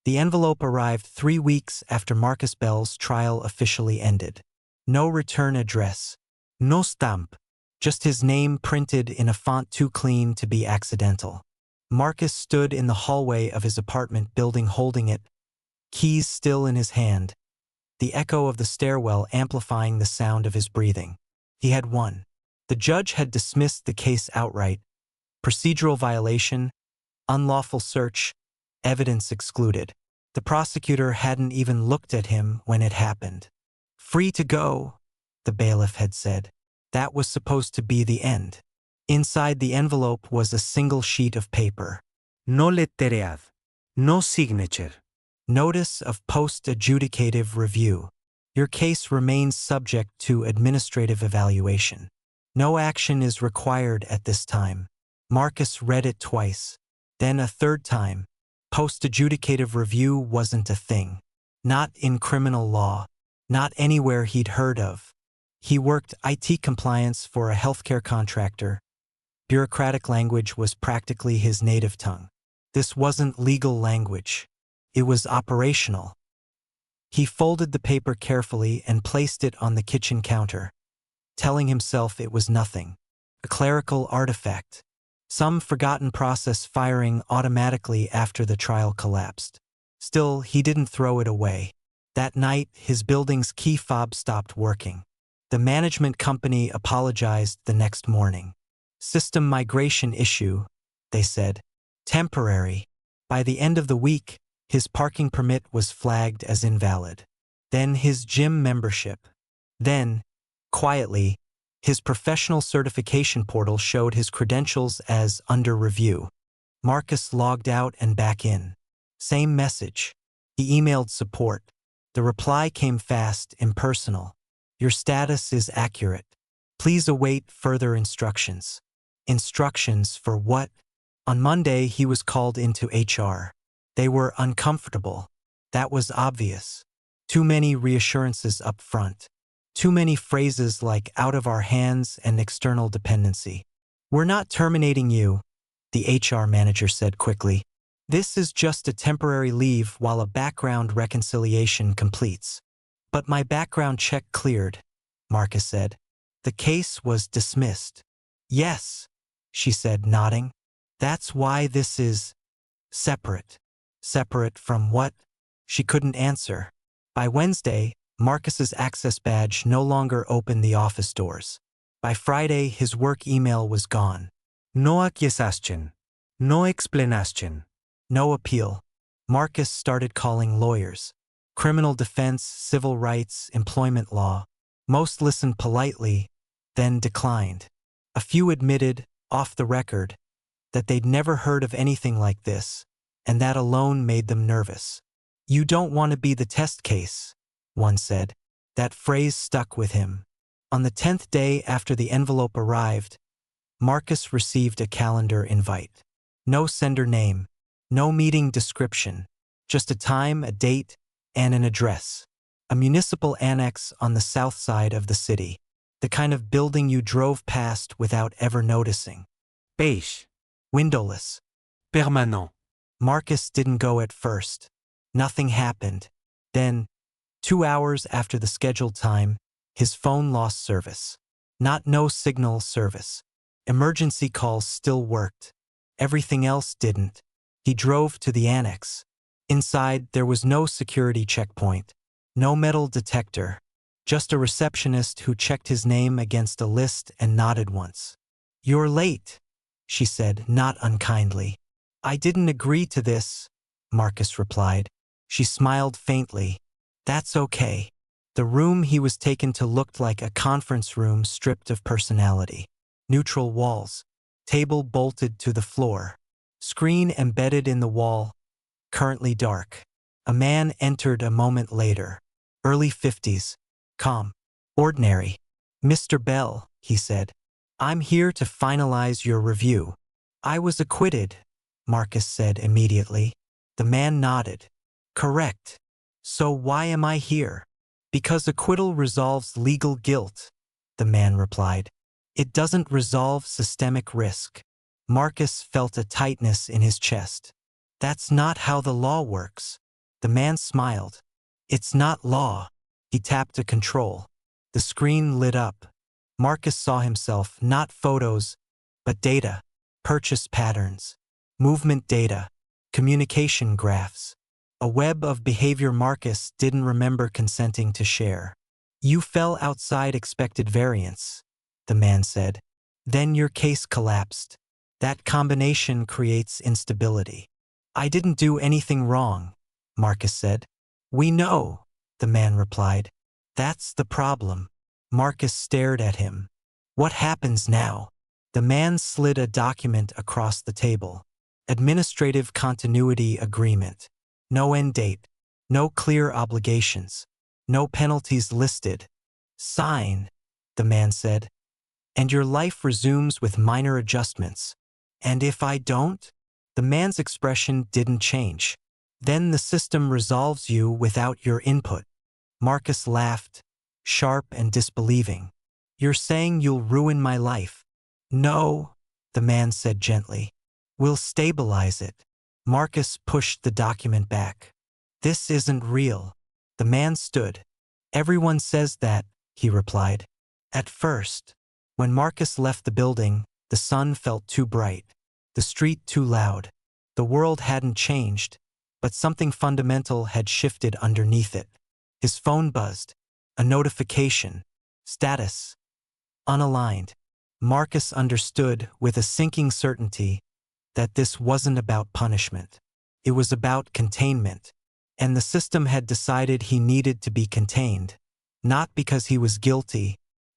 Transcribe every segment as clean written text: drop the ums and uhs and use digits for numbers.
The envelope arrived 3 weeks after Marcus Bell's trial officially ended. No return address. No stamp. Just his name printed in a font too clean to be accidental. Marcus stood in the hallway of his apartment building holding it, keys still in his hand, the echo of the stairwell amplifying the sound of his breathing. He had won. The judge had dismissed the case outright. Procedural violation, unlawful search, evidence excluded. The prosecutor hadn't even looked at him when it happened. Free to go, the bailiff had said. That was supposed to be the end. Inside the envelope was a single sheet of paper. No letteread. No signature. Notice of post-adjudicative review. Your case remains subject to administrative evaluation. No action is required at this time. Marcus read it twice. Then a third time. Post-adjudicative review wasn't a thing. Not in criminal law. Not anywhere he'd heard of. He worked IT compliance for a healthcare contractor. Bureaucratic language was practically his native tongue. This wasn't legal language. It was operational. He folded the paper carefully and placed it on the kitchen counter, telling himself it was nothing. A clerical artifact. Some forgotten process firing automatically after the trial collapsed. Still, he didn't throw it away. That night, his building's key fob stopped working. The management company apologized the next morning. System migration issue, they said. Temporary. By the end of the week, his parking permit was flagged as invalid. Then his gym membership. Then, quietly, his professional certification portal showed his credentials as under review. Marcus logged out and back in. Same message. He emailed support. The reply came fast, impersonal. Your status is accurate. Please await further instructions. Instructions for what? On Monday, he was called into HR. They were uncomfortable. That was obvious. Too many reassurances up front. Too many phrases like out of our hands and external dependency. We're not terminating you, the HR manager said quickly. This is just a temporary leave while a background reconciliation completes. But my background check cleared, Marcus said. The case was dismissed. Yes, she said, nodding. That's why this is separate. Separate from what? She couldn't answer. By Wednesday, Marcus's access badge no longer opened the office doors. By Friday, his work email was gone. No acquiescation. No explanation. No appeal. Marcus started calling lawyers. Criminal defense, civil rights, employment law. Most listened politely, then declined. A few admitted, off the record, that they'd never heard of anything like this, and that alone made them nervous. You don't want to be the test case, one said. That phrase stuck with him. On the 10th day after the envelope arrived, Marcus received a calendar invite. No sender name, no meeting description, just a time, a date, and an address. A municipal annex on the south side of the city. The kind of building you drove past without ever noticing. Beige. Windowless. Permanent. Marcus didn't go at first. Nothing happened. Then, 2 hours after the scheduled time, his phone lost service. Not no signal service. Emergency calls still worked. Everything else didn't. He drove to the annex. Inside, there was no security checkpoint. No metal detector. Just a receptionist who checked his name against a list and nodded once. You're late, she said, not unkindly. I didn't agree to this, Marcus replied. She smiled faintly. That's okay. The room he was taken to looked like a conference room stripped of personality. Neutral walls. Table bolted to the floor. Screen embedded in the wall. Currently dark. A man entered a moment later. Early 50s. Calm. Ordinary. Mr. Bell, he said. I'm here to finalize your review. I was acquitted, Marcus said immediately. The man nodded. Correct. So why am I here? Because acquittal resolves legal guilt, the man replied. It doesn't resolve systemic risk. Marcus felt a tightness in his chest. That's not how the law works. The man smiled. It's not law. He tapped a control. The screen lit up. Marcus saw himself, not photos, but data, purchase patterns, movement data, communication graphs. A web of behavior Marcus didn't remember consenting to share. You fell outside expected variance, the man said. Then your case collapsed. That combination creates instability. I didn't do anything wrong, Marcus said. We know, the man replied. That's the problem. Marcus stared at him. What happens now? The man slid a document across the table. Administrative Continuity Agreement. No end date. No clear obligations. No penalties listed. Sign, the man said. And your life resumes with minor adjustments. And if I don't? The man's expression didn't change. Then the system resolves you without your input. Marcus laughed, sharp and disbelieving. You're saying you'll ruin my life? No, the man said gently. We'll stabilize it. Marcus pushed the document back. This isn't real. The man stood. Everyone says that, he replied. At first. When Marcus left the building, the sun felt too bright, the street too loud. The world hadn't changed, but something fundamental had shifted underneath it. His phone buzzed. A notification. Status. Unaligned. Marcus understood with a sinking certainty that this wasn't about punishment. It was about containment. And the system had decided he needed to be contained, not because he was guilty,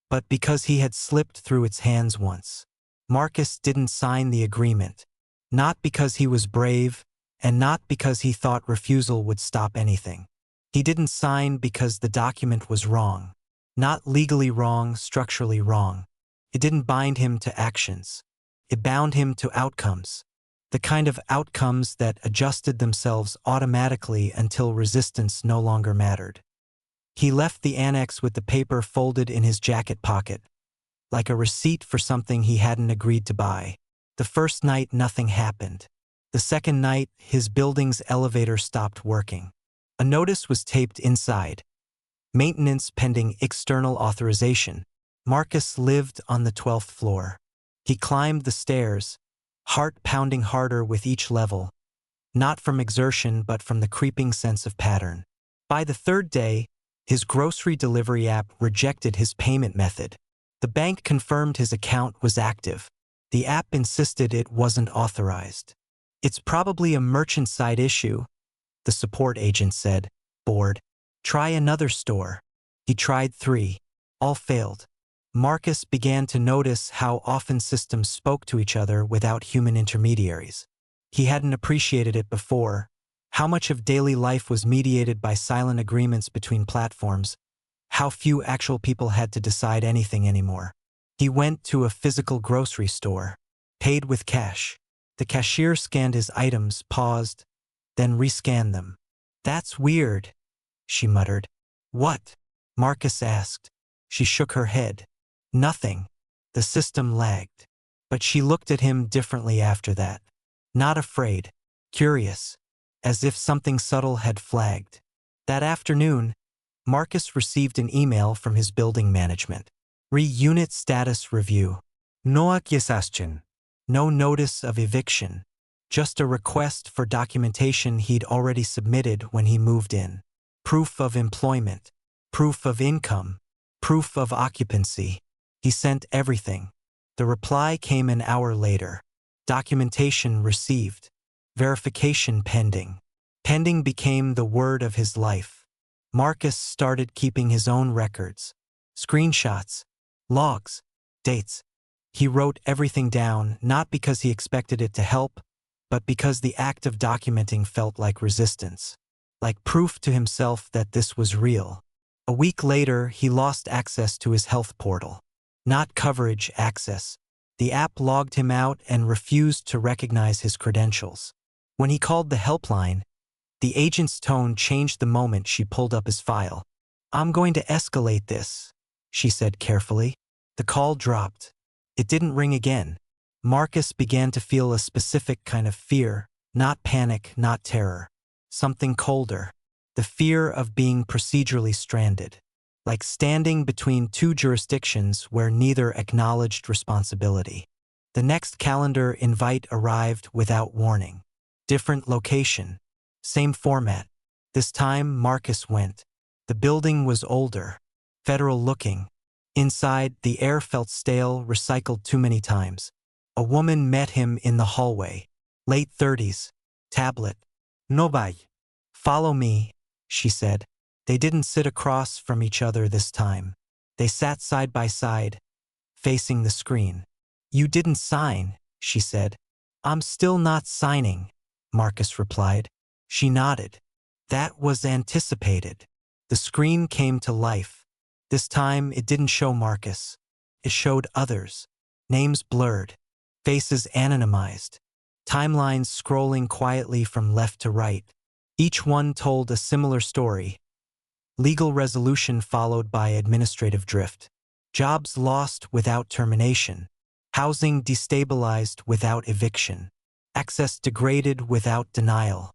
but because he had slipped through its hands once. Marcus didn't sign the agreement, not because he was brave, and not because he thought refusal would stop anything. He didn't sign because the document was wrong. Not legally wrong, structurally wrong. It didn't bind him to actions. It bound him to outcomes. The kind of outcomes that adjusted themselves automatically until resistance no longer mattered. He left the annex with the paper folded in his jacket pocket, like a receipt for something he hadn't agreed to buy. The first night, nothing happened. The second night, his building's elevator stopped working. A notice was taped inside. Maintenance pending external authorization. Marcus lived on the 12th floor. He climbed the stairs, heart pounding harder with each level, not from exertion but from the creeping sense of pattern. By the third day, his grocery delivery app rejected his payment method. The bank confirmed his account was active. The app insisted it wasn't authorized. It's probably a merchant-side issue, the support agent said, bored. Try another store. He tried 3. All failed. Marcus began to notice how often systems spoke to each other without human intermediaries. He hadn't appreciated it before. How much of daily life was mediated by silent agreements between platforms? How few actual people had to decide anything anymore. He went to a physical grocery store, paid with cash. The cashier scanned his items, paused, then rescanned them. That's weird, she muttered. What? Marcus asked. She shook her head. Nothing. The system lagged. But she looked at him differently after that. Not afraid. Curious. As if something subtle had flagged. That afternoon, Marcus received an email from his building management. Re-unit status review. No acquiescen. No notice of eviction. Just a request for documentation he'd already submitted when he moved in. Proof of employment. Proof of income. Proof of occupancy. He sent everything. The reply came an hour later. Documentation received. Verification pending. Pending became the word of his life. Marcus started keeping his own records. Screenshots. Logs. Dates. He wrote everything down, not because he expected it to help, but because the act of documenting felt like resistance. Like proof to himself that this was real. A week later, he lost access to his health portal. Not coverage, access. The app logged him out and refused to recognize his credentials. When he called the helpline, the agent's tone changed the moment she pulled up his file. I'm going to escalate this, she said carefully. The call dropped. It didn't ring again. Marcus began to feel a specific kind of fear, not panic, not terror. Something colder. the fear of being procedurally stranded, like standing between two jurisdictions where neither acknowledged responsibility. The next calendar invite arrived without warning. Different location, same format. This time Marcus went. The building was older, federal-looking. Inside, the air felt stale, recycled too many times. A woman met him in the hallway. Late 30s. Tablet. No vai. Follow me, she said. They didn't sit across from each other this time. They sat side by side, facing the screen. You didn't sign, she said. I'm still not signing, Marcus replied. She nodded. That was anticipated. The screen came to life. This time it didn't show Marcus. It showed others. Names blurred. Faces anonymized. Timelines scrolling quietly from left to right. Each one told a similar story. Legal resolution followed by administrative drift. Jobs lost without termination. Housing destabilized without eviction. Access degraded without denial.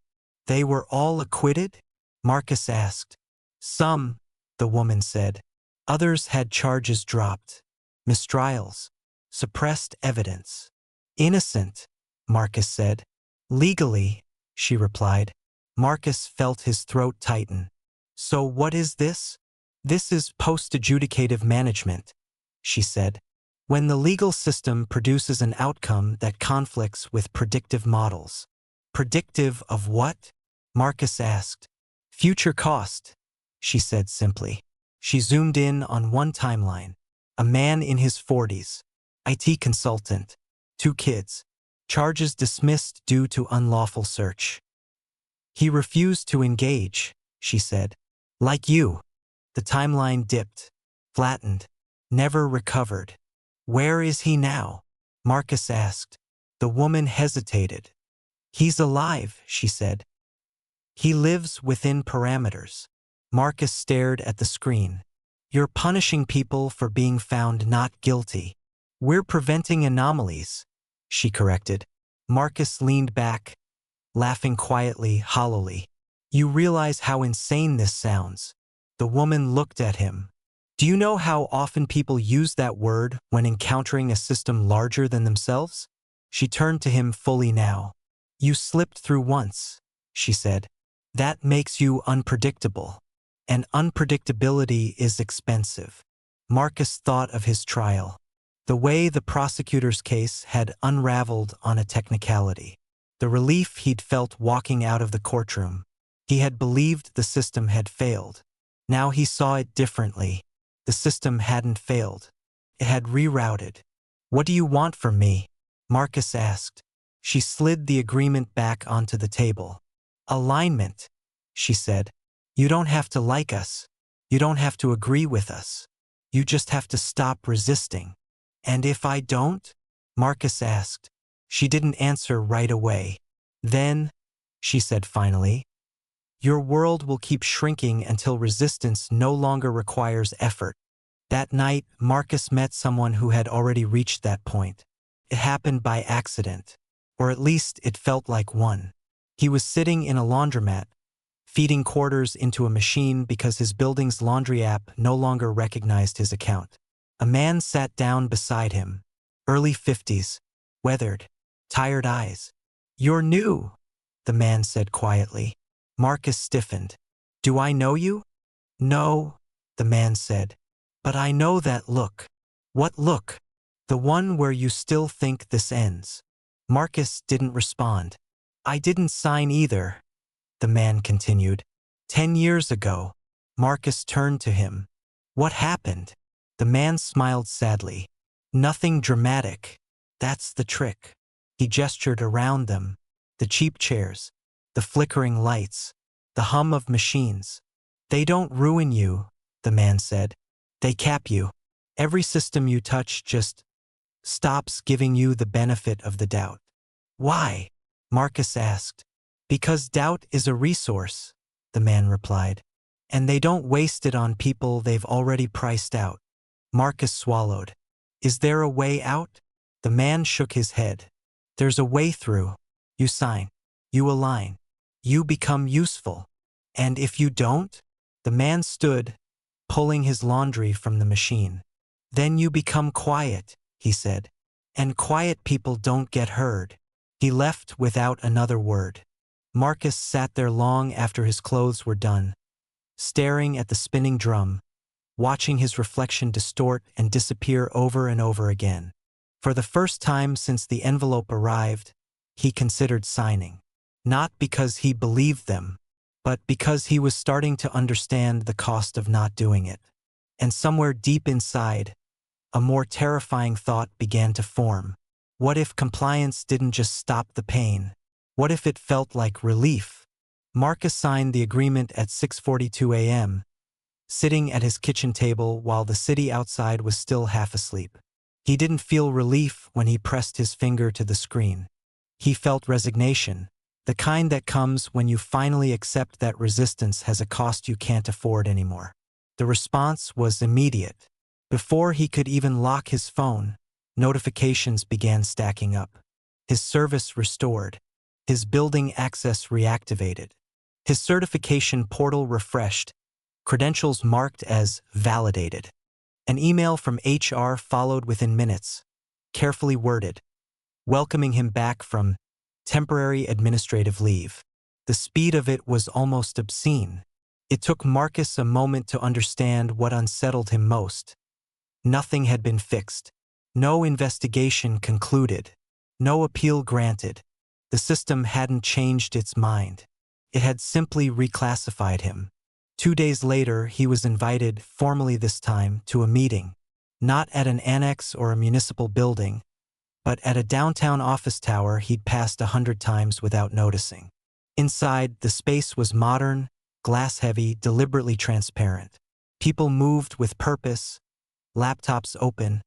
They were all acquitted? Marcus asked. Some, the woman said. Others had charges dropped. Mistrials. Suppressed evidence. Innocent, Marcus said. Legally, she replied. Marcus felt his throat tighten. So what is this? This is post-adjudicative management, she said. When the legal system produces an outcome that conflicts with predictive models. Predictive of what? Marcus asked. Future cost, she said simply. She zoomed in on one timeline. A man in his 40s. IT consultant. 2 kids. Charges dismissed due to unlawful search. He refused to engage, she said. Like you. The timeline dipped. Flattened. Never recovered. Where is he now? Marcus asked. The woman hesitated. He's alive, she said. He lives within parameters. Marcus stared at the screen. You're punishing people for being found not guilty. We're preventing anomalies, she corrected. Marcus leaned back, laughing quietly, hollowly. You realize how insane this sounds. The woman looked at him. Do you know how often people use that word when encountering a system larger than themselves? She turned to him fully now. You slipped through once, she said. That makes you unpredictable. And unpredictability is expensive. Marcus thought of his trial. The way the prosecutor's case had unraveled on a technicality. The relief he'd felt walking out of the courtroom. He had believed the system had failed. Now he saw it differently. The system hadn't failed. It had rerouted. What do you want from me? Marcus asked. She slid the agreement back onto the table. Alignment, she said. You don't have to like us. You don't have to agree with us. You just have to stop resisting. And if I don't? Marcus asked. She didn't answer right away. Then, she said finally, your world will keep shrinking until resistance no longer requires effort. That night, Marcus met someone who had already reached that point. It happened by accident, or at least it felt like one. He was sitting in a laundromat, feeding quarters into a machine because his building's laundry app no longer recognized his account. A man sat down beside him, early 50s, weathered, tired eyes. You're new, the man said quietly. Marcus stiffened. Do I know you? No, the man said. But I know that look. What look? The one where you still think this ends. Marcus didn't respond. I didn't sign either, the man continued. 10 years ago. Marcus turned to him. What happened? The man smiled sadly. Nothing dramatic. That's the trick. He gestured around them. The cheap chairs. The flickering lights. The hum of machines. They don't ruin you, the man said. They cap you. Every system you touch just stops giving you the benefit of the doubt. Why? Marcus asked. Because doubt is a resource, the man replied. And they don't waste it on people they've already priced out. Marcus swallowed. Is there a way out? The man shook his head. There's a way through. You sign. You align. You become useful. And if you don't? The man stood, pulling his laundry from the machine. Then you become quiet, he said. And quiet people don't get heard. He left without another word. Marcus sat there long after his clothes were done, staring at the spinning drum, watching his reflection distort and disappear over and over again. For the first time since the envelope arrived, he considered signing. Not because he believed them, but because he was starting to understand the cost of not doing it. And somewhere deep inside, a more terrifying thought began to form. What if compliance didn't just stop the pain? What if it felt like relief? Marcus signed the agreement at 6:42 a.m., sitting at his kitchen table while the city outside was still half asleep. He didn't feel relief when he pressed his finger to the screen. He felt resignation, the kind that comes when you finally accept that resistance has a cost you can't afford anymore. The response was immediate. Before he could even lock his phone, notifications began stacking up. His service restored. His building access reactivated. His certification portal refreshed. Credentials marked as validated. An email from HR followed within minutes, carefully worded, welcoming him back from temporary administrative leave. The speed of it was almost obscene. It took Marcus a moment to understand what unsettled him most. Nothing had been fixed. No investigation concluded. No appeal granted. The system hadn't changed its mind. It had simply reclassified him. 2 days later, he was invited, formally this time, to a meeting. Not at an annex or a municipal building, but at a downtown office tower he'd passed 100 times without noticing. Inside, the space was modern, glass-heavy, deliberately transparent. People moved with purpose, laptops open,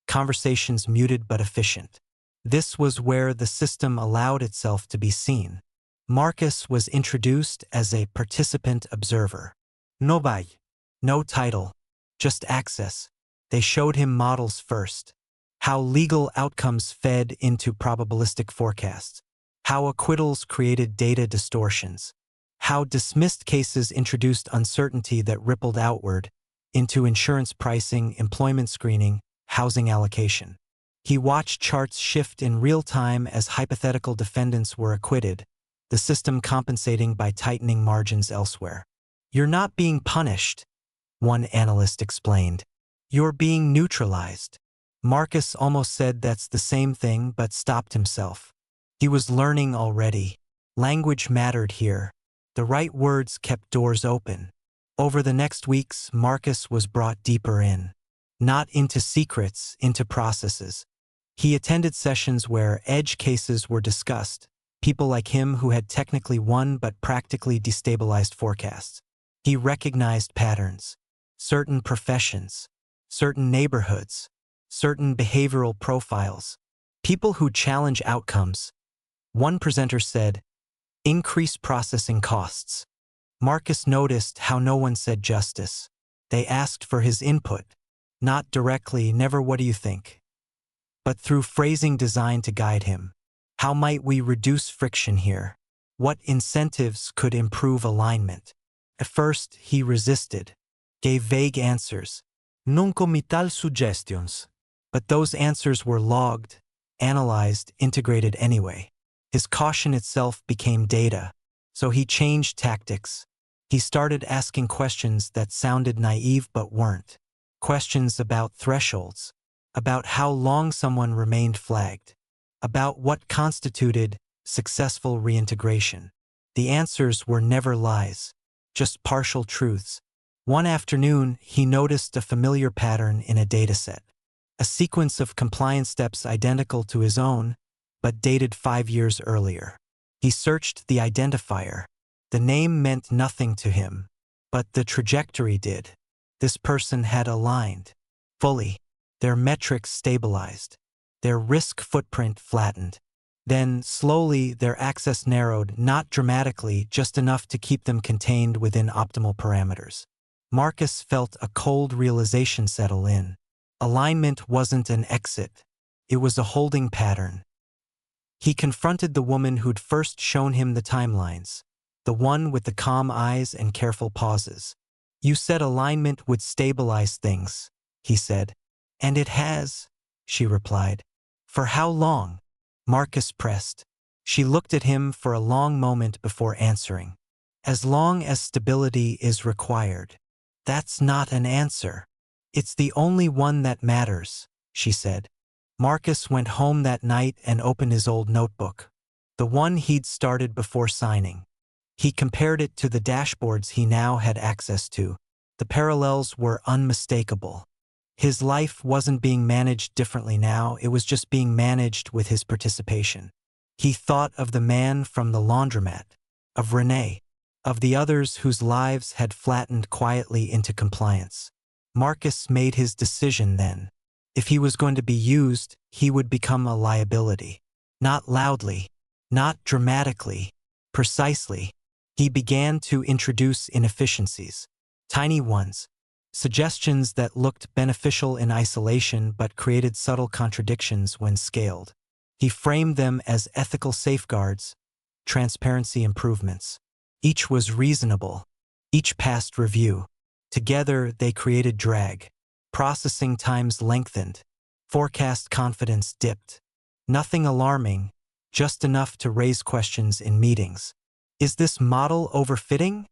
conversations muted but efficient. This was where the system allowed itself to be seen. Marcus was introduced as a participant observer. No badge, no title, just access. They showed him models first. How legal outcomes fed into probabilistic forecasts. How acquittals created data distortions. How dismissed cases introduced uncertainty that rippled outward into insurance pricing, employment screening, housing allocation. He watched charts shift in real time as hypothetical defendants were acquitted, the system compensating by tightening margins elsewhere. You're not being punished, one analyst explained. You're being neutralized. Marcus almost said that's the same thing but stopped himself. He was learning already. Language mattered here. The right words kept doors open. Over the next weeks, Marcus was brought deeper in. Not into secrets, into processes. He attended sessions where edge cases were discussed, people like him who had technically won but practically destabilized forecasts. He recognized patterns, certain professions, certain neighborhoods, certain behavioral profiles, people who challenge outcomes. One presenter said, "Increase processing costs." Marcus noticed how no one said justice. They asked for his input, not directly, never "what do you think?" but through phrasing designed to guide him. How might we reduce friction here? What incentives could improve alignment? At first, he resisted, gave vague answers. Non come tal suggestions. But those answers were logged, analyzed, integrated anyway. His caution itself became data, so he changed tactics. He started asking questions that sounded naive but weren't. Questions about thresholds, about how long someone remained flagged, about what constituted successful reintegration. The answers were never lies, just partial truths. One afternoon, he noticed a familiar pattern in a dataset, a sequence of compliance steps identical to his own, but dated 5 years earlier. He searched the identifier. The name meant nothing to him, but the trajectory did. This person had aligned fully. Their metrics stabilized. Their risk footprint flattened. Then, slowly, their access narrowed, not dramatically, just enough to keep them contained within optimal parameters. Marcus felt a cold realization settle in. Alignment wasn't an exit. It was a holding pattern. He confronted the woman who'd first shown him the timelines. the one with the calm eyes and careful pauses. You said alignment would stabilize things, he said. And it has, she replied. For how long? Marcus pressed. She looked at him for a long moment before answering. As long as stability is required. That's not an answer. It's the only one that matters, she said. Marcus went home that night and opened his old notebook. The one he'd started before signing. He compared it to the dashboards he now had access to. The parallels were unmistakable. His life wasn't being managed differently now, it was just being managed with his participation. He thought of the man from the laundromat, of Renee, of the others whose lives had flattened quietly into compliance. Marcus made his decision then. If he was going to be used, he would become a liability. Not loudly, not dramatically, precisely. He began to introduce inefficiencies, tiny ones, suggestions that looked beneficial in isolation but created subtle contradictions when scaled. He framed them as ethical safeguards, transparency improvements. Each was reasonable, each passed review. Together they created drag. Processing times lengthened. Forecast confidence dipped. Nothing alarming, just enough to raise questions in meetings. Is this model overfitting?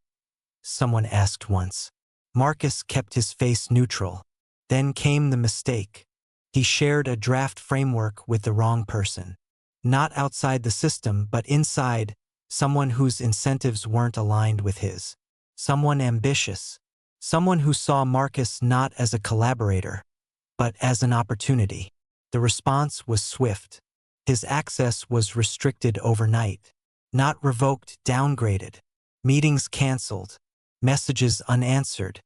Someone asked once. Marcus kept his face neutral. Then came the mistake. He shared a draft framework with the wrong person. Not outside the system, but inside, someone whose incentives weren't aligned with his. Someone ambitious. Someone who saw Marcus not as a collaborator, but as an opportunity. The response was swift. His access was restricted overnight. Not revoked, downgraded. Meetings canceled. Messages unanswered.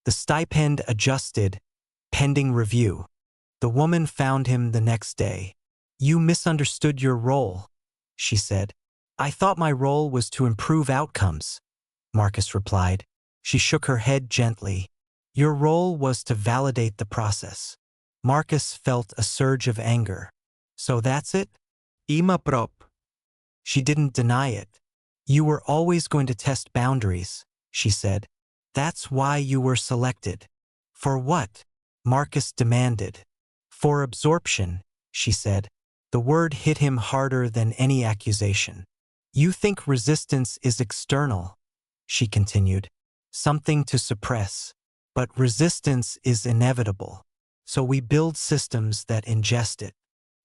The stipend adjusted, pending review. The woman found him the next day. You misunderstood your role, she said. I thought my role was to improve outcomes, Marcus replied. She shook her head gently. Your role was to validate the process. Marcus felt a surge of anger. So that's it? Ima prop. She didn't deny it. You were always going to test boundaries, she said. That's why you were selected. For what? Marcus demanded. For absorption, she said. The word hit him harder than any accusation. You think resistance is external, she continued. Something to suppress. But resistance is inevitable. So we build systems that ingest it.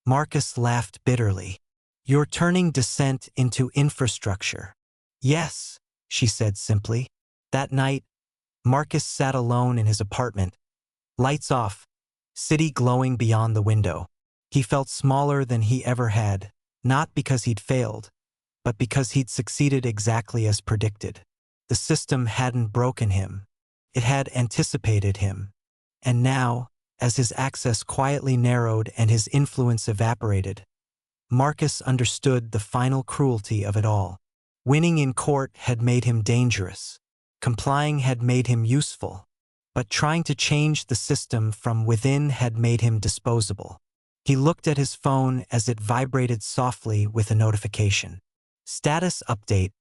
Marcus laughed bitterly. You're turning dissent into infrastructure. Yes, she said simply. That night, Marcus sat alone in his apartment. Lights off, city glowing beyond the window. He felt smaller than he ever had, not because he'd failed, but because he'd succeeded exactly as predicted. The system hadn't broken him. It had anticipated him. And now, as his access quietly narrowed and his influence evaporated, Marcus understood the final cruelty of it all. Winning in court had made him dangerous. Complying had made him useful. But trying to change the system from within had made him disposable. He looked at his phone as it vibrated softly with a notification. Status update.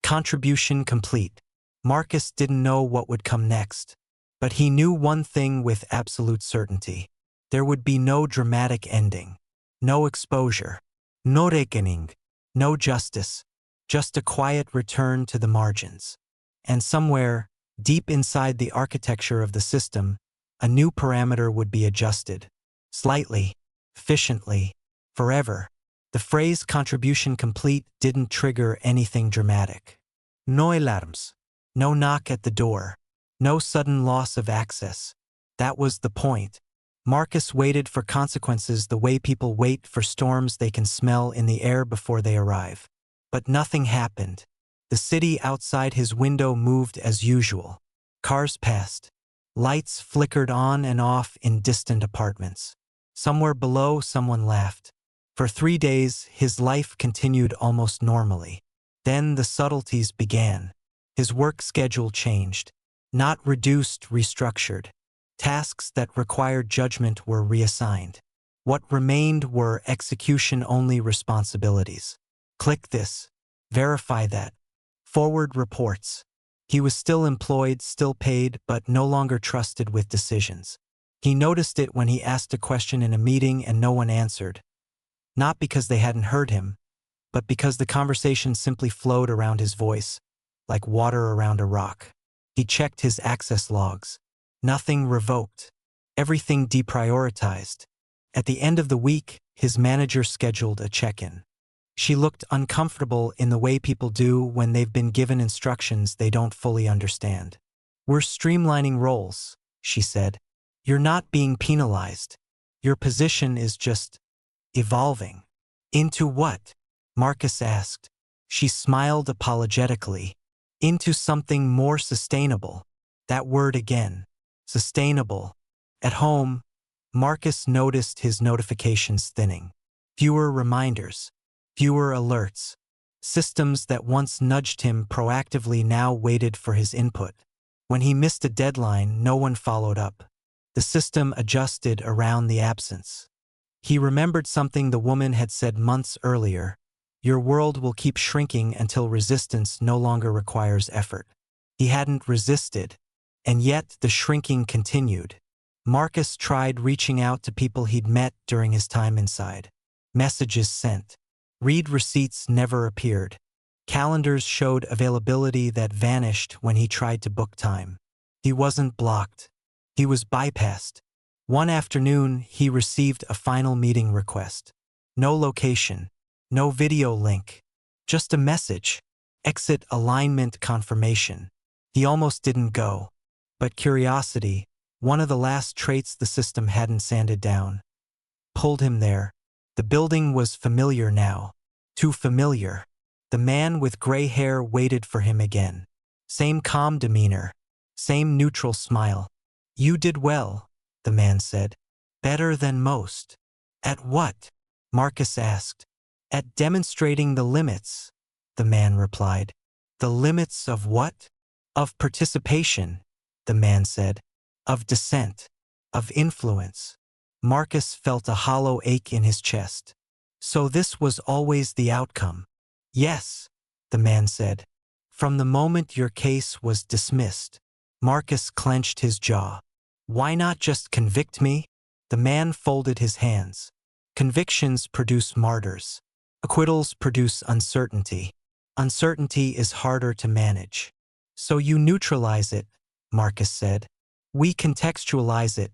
Contribution complete. Marcus didn't know what would come next, but he knew one thing with absolute certainty. There would be no dramatic ending, no exposure, no reckoning, no justice, just a quiet return to the margins. And somewhere, deep inside the architecture of the system, a new parameter would be adjusted. Slightly, efficiently, forever. The phrase contribution complete didn't trigger anything dramatic. No alarms. No knock at the door. No sudden loss of access. That was the point. Marcus waited for consequences the way people wait for storms they can smell in the air before they arrive. But nothing happened. The city outside his window moved as usual. Cars passed. Lights flickered on and off in distant apartments. Somewhere below, someone laughed. For 3 days, his life continued almost normally. Then the subtleties began. His work schedule changed. Not reduced, restructured. Tasks that required judgment were reassigned. What remained were execution-only responsibilities. Click this. Verify that. Forward reports. He was still employed, still paid, but no longer trusted with decisions. He noticed it when he asked a question in a meeting and no one answered. Not because they hadn't heard him, but because the conversation simply flowed around his voice, like water around a rock. He checked his access logs. Nothing revoked. Everything deprioritized. At the end of the week, his manager scheduled a check-in. She looked uncomfortable in the way people do when they've been given instructions they don't fully understand. "We're streamlining roles," she said. "You're not being penalized. Your position is just evolving." "Into what?" Marcus asked. She smiled apologetically. "Into something more sustainable." That word again. Sustainable. At home, Marcus noticed his notifications thinning. Fewer reminders. Fewer alerts. Systems that once nudged him proactively now waited for his input. When he missed a deadline, no one followed up. The system adjusted around the absence. He remembered something the woman had said months earlier. Your world will keep shrinking until resistance no longer requires effort. He hadn't resisted, and yet the shrinking continued. Marcus tried reaching out to people he'd met during his time inside. Messages sent. Read receipts never appeared. Calendars showed availability that vanished when he tried to book time. He wasn't blocked. He was bypassed. One afternoon, he received a final meeting request. No location. No video link. Just a message. Exit alignment confirmation. He almost didn't go. But curiosity, one of the last traits the system hadn't sanded down, pulled him there. The building was familiar now. Too familiar. The man with gray hair waited for him again. Same calm demeanor. Same neutral smile. "You did well," the man said. "Better than most." "At what?" Marcus asked. "At demonstrating the limits," the man replied. "The limits of what?" "Of participation," the man said. "Of dissent. Of influence." Marcus felt a hollow ache in his chest. So this was always the outcome. "Yes," the man said. "From the moment your case was dismissed." Marcus clenched his jaw. "Why not just convict me?" The man folded his hands. "Convictions produce martyrs. Acquittals produce uncertainty. Uncertainty is harder to manage. So you neutralize it," Marcus said. "We contextualize it,"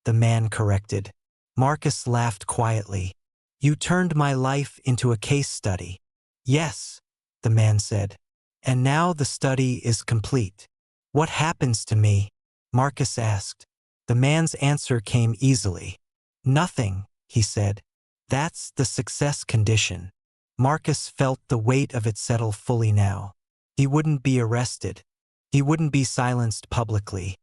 the man corrected. Marcus laughed quietly. "You turned my life into a case study." "Yes," the man said. "And now the study is complete." "What happens to me?" Marcus asked. The man's answer came easily. "Nothing," he said. "That's the success condition." Marcus felt the weight of it settle fully now. He wouldn't be arrested. He wouldn't be silenced publicly.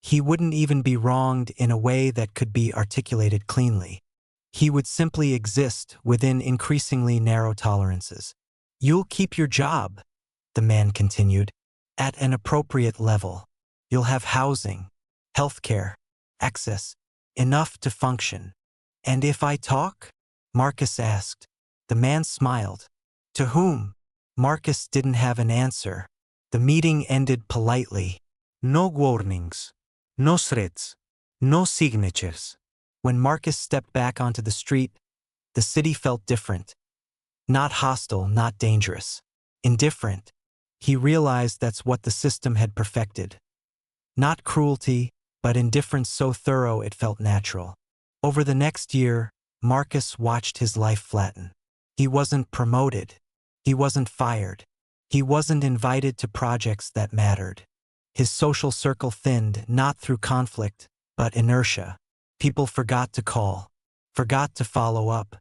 He wouldn't even be wronged in a way that could be articulated cleanly. He would simply exist within increasingly narrow tolerances. "You'll keep your job," the man continued, "at an appropriate level. You'll have housing, healthcare, access, enough to function." "And if I talk?" Marcus asked. The man smiled. "To whom?" Marcus didn't have an answer. The meeting ended politely. No warnings. No threats. No signatures. When Marcus stepped back onto the street, the city felt different. Not hostile, not dangerous. Indifferent. He realized that's what the system had perfected. Not cruelty, but indifference so thorough it felt natural. Over the next year, Marcus watched his life flatten. He wasn't promoted. He wasn't fired. He wasn't invited to projects that mattered. His social circle thinned, not through conflict, but inertia. People forgot to call, forgot to follow up,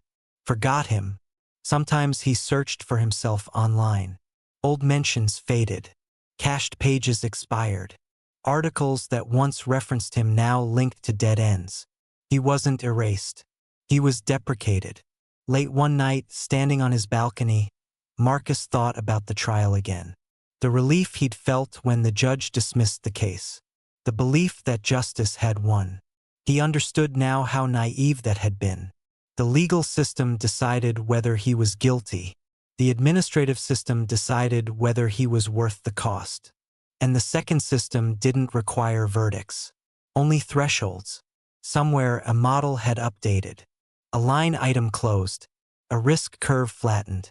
forgot him. Sometimes he searched for himself online. Old mentions faded. Cached pages expired. Articles that once referenced him now linked to dead ends. He wasn't erased. He was deprecated. Late one night, standing on his balcony, Marcus thought about the trial again. The relief he'd felt when the judge dismissed the case. The belief that justice had won. He understood now how naive that had been. The legal system decided whether he was guilty. The administrative system decided whether he was worth the cost. And the second system didn't require verdicts, only thresholds. Somewhere a model had updated, a line item closed, a risk curve flattened.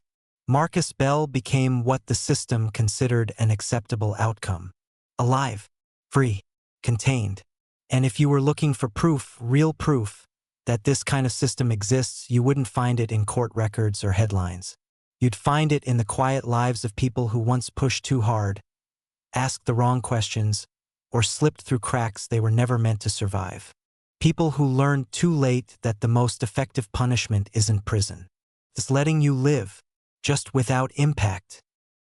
Marcus Bell became what the system considered an acceptable outcome. Alive, free, contained. And if you were looking for proof, real proof, that this kind of system exists, you wouldn't find it in court records or headlines. You'd find it in the quiet lives of people who once pushed too hard, asked the wrong questions, or slipped through cracks they were never meant to survive. People who learned too late that the most effective punishment isn't prison. It's letting you live, just without impact.